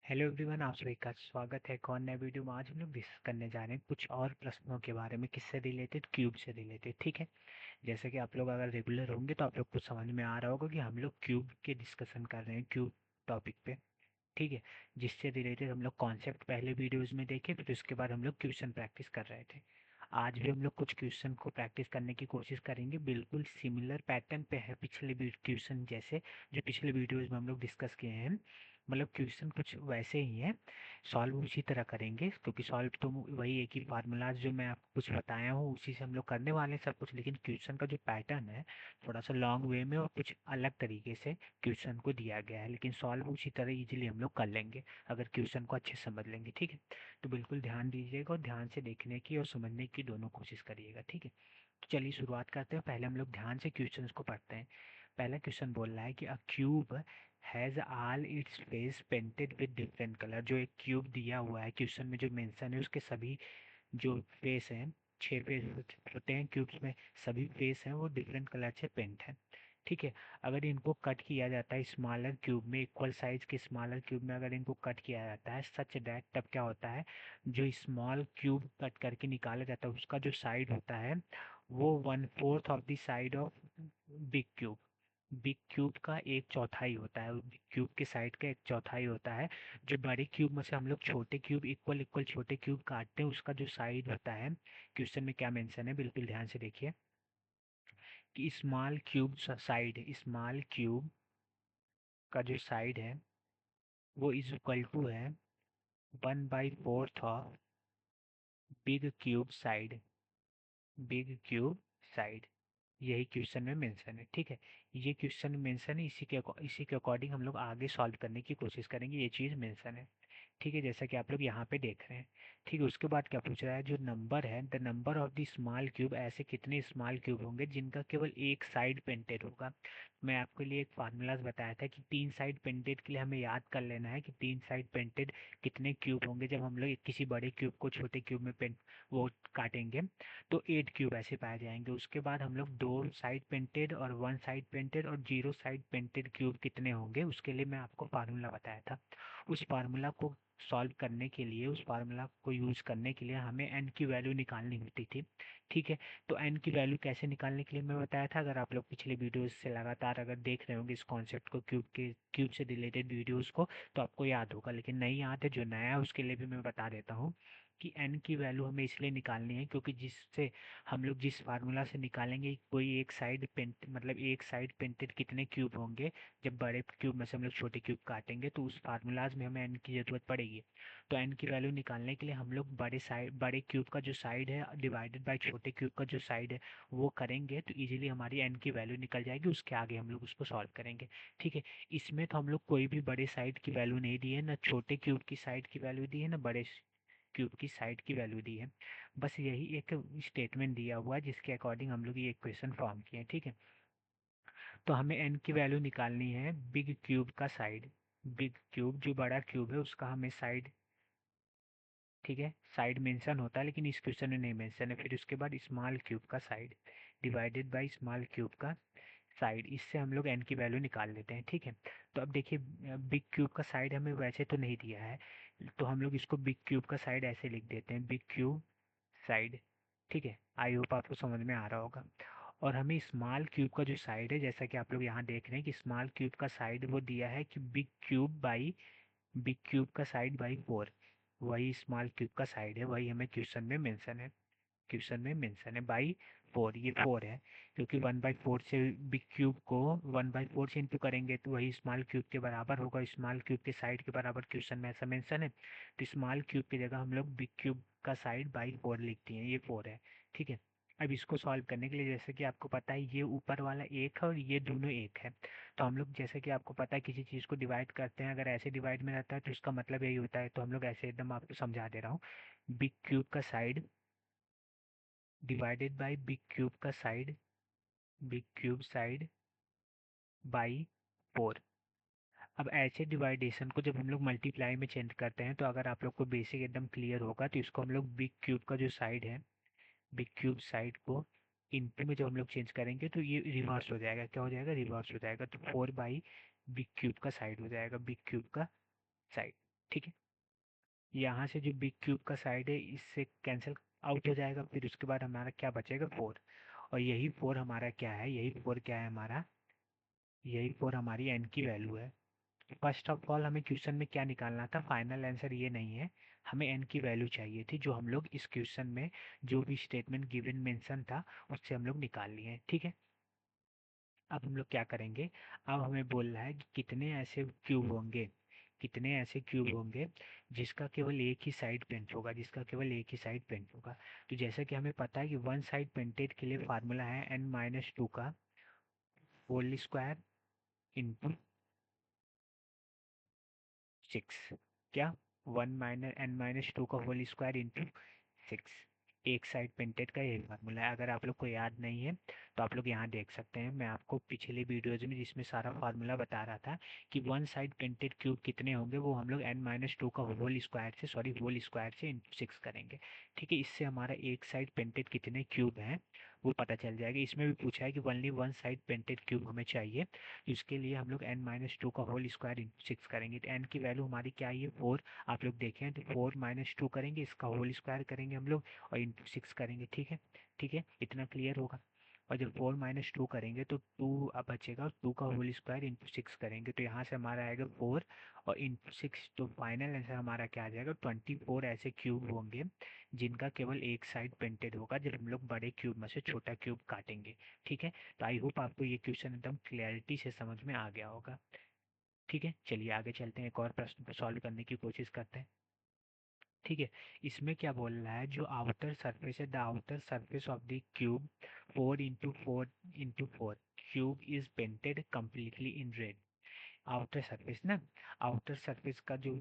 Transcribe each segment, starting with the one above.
Hello everyone, आप सभी का स्वागत है एक और नए वीडियो में। आज हम लोग डिस्कस करने जा रहे हैं कुछ और प्रश्नों के बारे में, किससे रिलेटेड, क्यूब से रिलेटेड। ठीक है। जैसे कि आप लोग अगर रेगुलर होंगे तो आप लोग को समझ में आ रहा होगा कि हम लोग क्यूब के डिस्कशन कर रहे हैं, क्यूब टॉपिक पे। ठीक है। जिससे रिलेटेड हम लोग कॉन्सेप्ट पहले वीडियोस में देखे, फिर उसके बाद हम लोग क्वेश्चन प्रैक्टिस कर रहे थे। आज भी हम लोग कुछ क्वेश्चन को प्रैक्टिस करने की कोशिश करेंगे, बिल्कुल सिमिलर पैटर्न पे है पिछले क्वेश्चन जैसे, जो पिछले वीडियोस में हम लोग डिस्कस किए हैं। मतलब क्वेश्चन कुछ वैसे ही हैं, सॉल्व उसी तरह करेंगे, क्योंकि सॉल्व तो वही एक ही फार्मूलाज जो मैं आपको कुछ बताया हूँ उसी से हम लोग करने वाले हैं सब कुछ। लेकिन क्वेश्चन का जो पैटर्न है थोड़ा सा लॉन्ग वे में और कुछ अलग तरीके से क्वेश्चन को दिया गया है, लेकिन सॉल्व उसी तरह इजीली हम लोग कर लेंगे अगर क्वेश्चन को अच्छे से समझ लेंगे। ठीक है। तो बिल्कुल ध्यान दीजिएगा और ध्यान से देखने की और समझने की दोनों कोशिश करिएगा। ठीक है। तो चलिए शुरुआत करते हैं। पहले हम लोग ध्यान से क्वेश्चंस को पढ़ते हैं। पहला क्वेश्चन बोल रहा है कि अ cube has all its face painted with different colour. जो एक क्यूब दिया हुआ है क्वेश्चन में, जो मेंशन है उसके सभी जो फेस हैं, 6 फेस होते हैं क्यूब्स में, सभी फेस हैं वो डिफरेंट कलर से पेंट है। ठीक है। अगर इनको कट किया जाता है स्मॉलर क्यूब में, इक्वल साइज के स्मॉलर क्यूब में अगर इनको कट किया जाता है सच दैट, तब क्या होता है, जो स्मॉल क्यूब कट करके निकाला जाता है उसका जो साइड होता है वो 1/4 of the side of big cube. Big cube का एक चौथाई होता है, बिग क्यूब के साइड का एक चौथाई होता है। जो बड़े क्यूब में से हम लोग छोटे क्यूब, इक्वल इक्वल छोटे क्यूब काटते हैं, उसका जो साइड होता है, क्वेश्चन में क्या मेंशन है बिल्कुल ध्यान से देखिए, कि small cube side, small cube का जो साइड है वो इज इक्वल टू है 1/4 of big cube side. Big cube side, यही क्वेश्चन में मेंशन है। ठीक है। ये क्वेश्चन में मेंशन है, इसी के अकॉर्डिंग हम लोग आगे सॉल्व करने की कोशिश करेंगे, ये चीज़ मेंशन है। ठीक है, जैसा कि आप लोग यहाँ पे देख रहे हैं। ठीक है। उसके बाद क्या पूछ रहा है, जो नंबर है, the number of the small cube, ऐसे कितने स्मॉल क्यूब होंगे जिनका केवल एक साइड पेंटेड होगा। मैं आपके लिए एक फार्मूलाज बताया था कि 3 साइड पेंटेड के लिए हमें याद कर लेना है कि 3 साइड पेंटेड कितने क्यूब होंगे। जब हम लोग किसी बड़े क्यूब को छोटे क्यूब में पेंट वो काटेंगे तो 8 क्यूब ऐसे पाए जाएंगे। उसके बाद हम लोग 2 साइड पेंटेड और 1 साइड पेंटेड और 0 साइड पेंटेड क्यूब कितने होंगे, उसके लिए मैं आपको फार्मूला बताया था। उस फार्मूला को सॉल्व करने के लिए, उस फार्मूला को यूज़ करने के लिए हमें एन की वैल्यू निकालनी होती थी। ठीक है। तो एन की वैल्यू कैसे निकालने के लिए मैं बताया था, अगर आप लोग पिछले वीडियोस से लगातार अगर देख रहे होंगे इस कॉन्सेप्ट को, क्यूब से रिलेटेड वीडियोस को, तो आपको याद होगा। लेकिन नहीं याद है, जो नया है उसके लिए भी मैं बता देता हूँ कि एन की वैल्यू हमें इसलिए निकालनी है क्योंकि जिससे हम लोग जिस फार्मूला से निकालेंगे कोई एक साइड पेंट, मतलब एक साइड पेंटेड कितने क्यूब होंगे, जब बड़े क्यूब में से हम लोग छोटे क्यूब काटेंगे तो उस फार्मूलाज में हमें एन की ज़रूरत पड़ेगी। तो एन की वैल्यू निकालने के लिए हम लोग बड़े क्यूब का जो साइड है डिवाइडेड बाय छोटे क्यूब का जो साइड है वो करेंगे तो इजीली हमारी एन की वैल्यू निकल जाएगी। उसके आगे हम लोग उसको सॉल्व करेंगे। ठीक है। इसमें तो हम लोग कोई भी बड़े साइड की वैल्यू नहीं दी है, ना छोटे क्यूब की साइड की वैल्यू दी है, ना बड़े क्यूब की साइड की वैल्यू दी है। बस यही एक स्टेटमेंट दिया हुआ है जिसके अकॉर्डिंग हम लोग ये इक्वेशन फॉर्म किए हैं। ठीक है। तो हमें एन की वैल्यू निकालनी है बिग क्यूब का साइड। बिग क्यूब जो बड़ा क्यूब है उसका हमें साइड, ठीक है, साइड मेंशन होता है लेकिन इस क्वेश्चन में नहीं मेंशन है। फिर उसके बाद स्मॉल क्यूब का side divided by small cube का साइड, इससे हम लोग एन की वैल्यू निकाल लेते हैं। ठीक है। तो अब देखिए, बिग क्यूब का साइड हमें वैसे तो नहीं दिया है, तो हम लोग इसको बिग क्यूब का साइड ऐसे लिख देते हैं, बिग क्यूब साइड। ठीक है। आई होप आपको समझ में आ रहा होगा। और हमें स्मॉल क्यूब का जो साइड है, जैसा कि आप लोग यहाँ देख रहे हैं कि स्मॉल क्यूब का साइड वो दिया है कि बिग क्यूब का साइड बाई 4। वही स्मॉल क्यूब का साइड है, वही हमें क्वेश्चन में मेंशन है। क्वेश्चन में मेंशन है बाई 4, ये 4 है, क्योंकि 1/4 से बिग क्यूब को 1/4 से इंटू करेंगे तो वही स्मॉल क्यूब के बराबर होगा, स्मॉल क्यूब के साइड के बराबर क्वेश्चन में ऐसा मेंशन है। तो स्मॉल क्यूब की जगह हम लोग बिग क्यूब का साइड बाई 4 लिखते हैं, ये 4 है। ठीक है। अब इसको सॉल्व करने के लिए, जैसे कि आपको पता है ये ऊपर वाला एक है और ये दोनों एक है, तो हम लोग जैसे कि आपको पता है किसी चीज़ को डिवाइड करते हैं, अगर ऐसे डिवाइड में रहता है तो उसका मतलब यही होता है। तो हम लोग ऐसे एकदम आपको समझा दे रहा हूँ, बिग क्यूब का side divided by big cube का side, big cube side by 4। अब ऐसे डिवाइडेशन को जब हम लोग मल्टीप्लाई में चेंज करते हैं तो अगर आप लोग को बेसिक एकदम क्लियर होगा तो इसको हम लोग बिग क्यूब का जो साइड है, बिग क्यूब साइड को इनटू में जब हम लोग चेंज करेंगे तो ये रिवर्स हो जाएगा। क्या हो जाएगा? रिवर्स हो जाएगा। तो 4 बाई बिग क्यूब का साइड हो जाएगा, बिग क्यूब का साइड। ठीक है। यहाँ से जो बिग क्यूब का साइड है इससे कैंसिल आउट हो जाएगा, फिर उसके बाद हमारा क्या बचेगा, 4। और यही 4 हमारा क्या है, यही 4 क्या है हमारा, यही 4 हमारी एन की वैल्यू है। फर्स्ट ऑफ ऑल हमें क्वेश्चन में क्या निकालना था, फाइनल आंसर ये नहीं है, हमें एन की वैल्यू चाहिए थी, जो हम लोग इस क्वेश्चन में जो भी स्टेटमेंट गिवन मेंशन था उससे हम लोग निकाल लिए हैं। ठीक है। अब हम लोग क्या करेंगे, अब हमें बोल रहा है कि कितने ऐसे क्यूब होंगे, कितने ऐसे क्यूब होंगे जिसका केवल एक ही साइड पेंट होगा, जिसका केवल एक ही साइड पेंट होगा। तो जैसा कि हमें पता है कि वन साइड पेंटेड के लिए फार्मूला है n-2 का होल स्क्वायर इंटू 6। क्या, वन माइनस n-2 का होल स्क्वायर इंटू 6। एक साइड पेंटेड का यही फार्मूला है। अगर आप लोग को याद नहीं है तो आप लोग यहाँ देख सकते हैं, मैं आपको पिछले वीडियोज में जिसमें सारा फार्मूला बता रहा था कि वन साइड पेंटेड क्यूब कितने होंगे, वो हम लोग n-2 का होल स्क्वायर से, सॉरी होल स्क्वायर से इंटू 6 करेंगे। ठीक है, इससे हमारा एक साइड पेंटेड कितने क्यूब हैं वो पता चल जाएगा। इसमें भी पूछा है कि only one side painted cube हमें चाहिए, इसके लिए हम लोग n-2 का होल स्क्वायर इंटू 6 करेंगे। तो n की वैल्यू हमारी क्या है, 4। आप लोग देखें तो 4-2 करेंगे, इसका होल स्क्वायर करेंगे हम लोग और इंटू 6 करेंगे। ठीक है, ठीक है, इतना क्लियर होगा। और जब 4-2 करेंगे तो 2 अब बचेगा, 2 का होल स्क्वायर इंटू 6 करेंगे तो यहाँ से हमारा आएगा 4 और इंटू 6, तो फाइनल आंसर हमारा क्या आ जाएगा, 24 ऐसे क्यूब होंगे जिनका केवल एक साइड पेंटेड होगा जब हम लोग बड़े क्यूब में से छोटा क्यूब काटेंगे। ठीक है। तो आई होप आपको ये क्वेश्चन एकदम क्लैरिटी से समझ में आ गया होगा। ठीक है, चलिए आगे चलते हैं, एक और प्रश्न को सॉल्व करने की कोशिश करते हैं। ठीक है, इसमें क्या बोल रहा है, जो आउटर सरफेस है, the outer surface of the cube 4 into 4 into 4 cube is painted completely in red. Outer surface ना, आउटर सरफेस का जो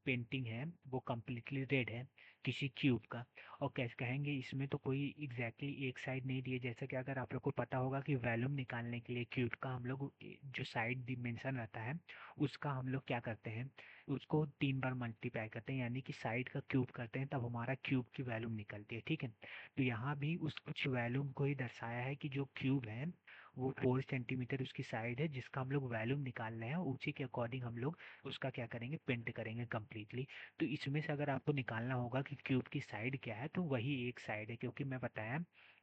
पेंटिंग है वो कम्प्लीटली रेड है किसी क्यूब का। और कैसे कहेंगे, इसमें तो कोई एग्जैक्टली exactly एक साइड नहीं दी है। जैसे कि अगर आप लोग को पता होगा कि वॉल्यूम निकालने के लिए क्यूब का हम लोग जो साइड डिमेंशन रहता है उसका हम लोग क्या करते हैं, उसको 3 बार मल्टीप्लाई करते हैं, यानी कि साइड का क्यूब करते हैं, तब हमारा क्यूब की वॉल्यूम निकलती है। ठीक है, तो यहाँ भी उस कुछ वॉल्यूम को ही दर्शाया है कि जो क्यूब है वो 4 सेंटीमीटर उसकी साइड है जिसका हम लोग वॉल्यूम निकाल रहे हैं, उसी के अकॉर्डिंग हम लोग उसका क्या करेंगे, पेंट करेंगे कम्प्लीटली। तो इसमें से अगर आपको निकालना होगा कि क्यूब की साइड क्या है तो वही एक साइड है, क्योंकि मैं बताया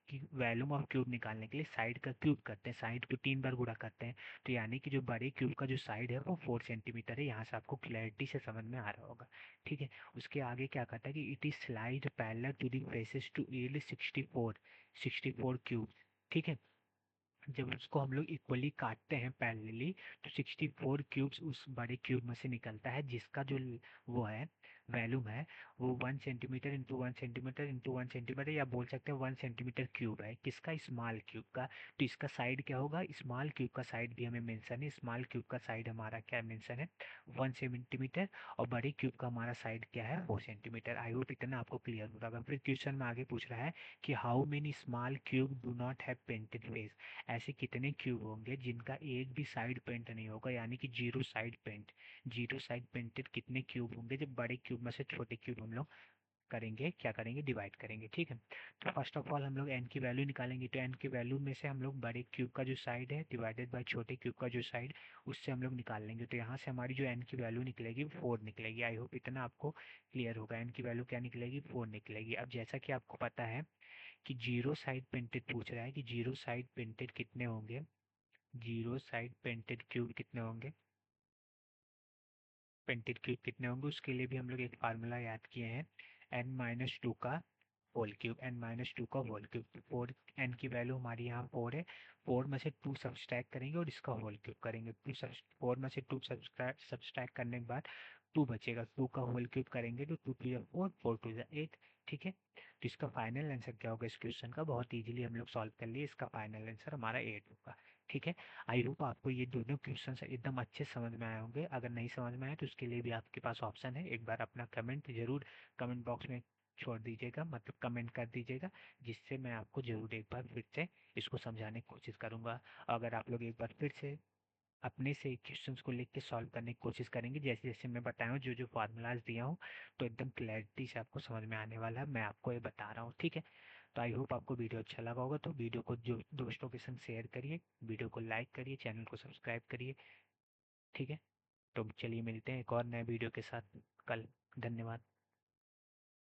कि वॉल्यूम ऑफ क्यूब निकालने के लिए साइड का क्यूब करते हैं, साइड को 3 बार गुणा करते हैं। तो यानी कि जो बड़े क्यूब का जो साइड है वो 4 सेंटीमीटर है। यहाँ से आपको क्लैरिटी से समझ में आ रहा होगा। ठीक है, उसके आगे क्या कहता है कि it is sliced parallel to the faces to yield 64 cube. ठीक है, जब उसको हम लोग इक्वली काटते हैं पैरेलली तो 64 क्यूब्स उस बड़े क्यूब में से निकलता है, जिसका जो वो है वैल्यूम है वो 1 centimetre into 1 centimetre into 1 centimetre, या बोल सकते हैं 1 सेंटीमीटर क्यूब है, किसका, स्मॉल क्यूब का। तो इसका साइड क्या होगा, स्मॉल क्यूब का साइड भी हमें मेंशन है, स्मॉल क्यूब का साइड हमारा क्या मेंशन है, 1 सेंटीमीटर। और बड़े क्यूब का हमारा साइड क्या है, 4 सेंटीमीटर। आई होप इतना आपको क्लियर हो रहा होगा। फिर क्वेश्चन में आगे पूछ रहा है कि how many small cube do not have painted face. ऐसे कितने क्यूब होंगे जिनका एक भी साइड पेंट नहीं होगा, यानी कि zero side paint, zero side painted कितने क्यूब होंगे जब बड़े क्यूब में से छोटे क्यूब हम लोग करेंगे, क्या करेंगे, डिवाइड करेंगे। ठीक है, तो फर्स्ट ऑफ ऑल हम लोग एन की वैल्यू निकालेंगे, तो एन की वैल्यू में से हम लोग बड़े क्यूब का जो साइड है डिवाइडेड बाय छोटे क्यूब का जो साइड, उससे हम लोग निकाल लेंगे। तो यहाँ से हमारी जो एन की वैल्यू निकलेगी 4 निकलेगी। आई होप इतना आपको क्लियर होगा। एन की वैल्यू क्या निकलेगी, 4 निकलेगी। अब जैसा कि आपको पता है कि जीरो साइड पेंटेड पूछ रहा है कि जीरो साइड पेंटेड कितने होंगे, जीरो साइड पेंटेड क्यूब कितने होंगे, पेंटेड क्यूब कितने होंगे, उसके लिए भी हम लोग एक फार्मूला याद किए हैं, n-2 का होल क्यूब, n-2 का होल क्यूब। 4, n की वैल्यू हमारी यहाँ 4 है, 4 में से 2 सब्सट्रैक्ट करेंगे और इसका होल क्यूब करेंगे। 4 में से 2 सब्सट्रैक्ट करने के बाद 2 बचेगा, 2 का होल क्यूब करेंगे तो 2 2 4, 4 2 8। ठीक है, तो इसका फाइनल आंसर क्या होगा, इस क्वेश्चन का बहुत इजीली हम लोग सॉल्व कर लिए, इसका फाइनल आंसर हमारा 8 होगा। ठीक है, आई होप आपको ये दोनों क्वेश्चन एकदम अच्छे समझ में आए होंगे। अगर नहीं समझ में आए तो उसके लिए भी आपके पास ऑप्शन है, एक बार अपना कमेंट जरूर कमेंट बॉक्स में छोड़ दीजिएगा, मतलब कमेंट कर दीजिएगा, जिससे मैं आपको जरूर एक बार फिर से इसको समझाने की कोशिश करूंगा। अगर आप लोग एक बार फिर से अपने से क्वेश्चंस को लिख के सॉल्व करने की कोशिश करेंगे जैसे जैसे मैं बताया हूँ, जो जो फार्मूलाज दिया हूँ, तो एकदम क्लैरिटी से आपको समझ में आने वाला है, मैं आपको ये बता रहा हूँ। ठीक है, तो आई होप आपको वीडियो अच्छा लगा होगा, तो वीडियो को जो दोस्तों के संग शेयर करिए, वीडियो को लाइक करिए, चैनल को सब्सक्राइब करिए। ठीक है। तो चलिए मिलते हैं एक और नए वीडियो के साथ कल। धन्यवाद।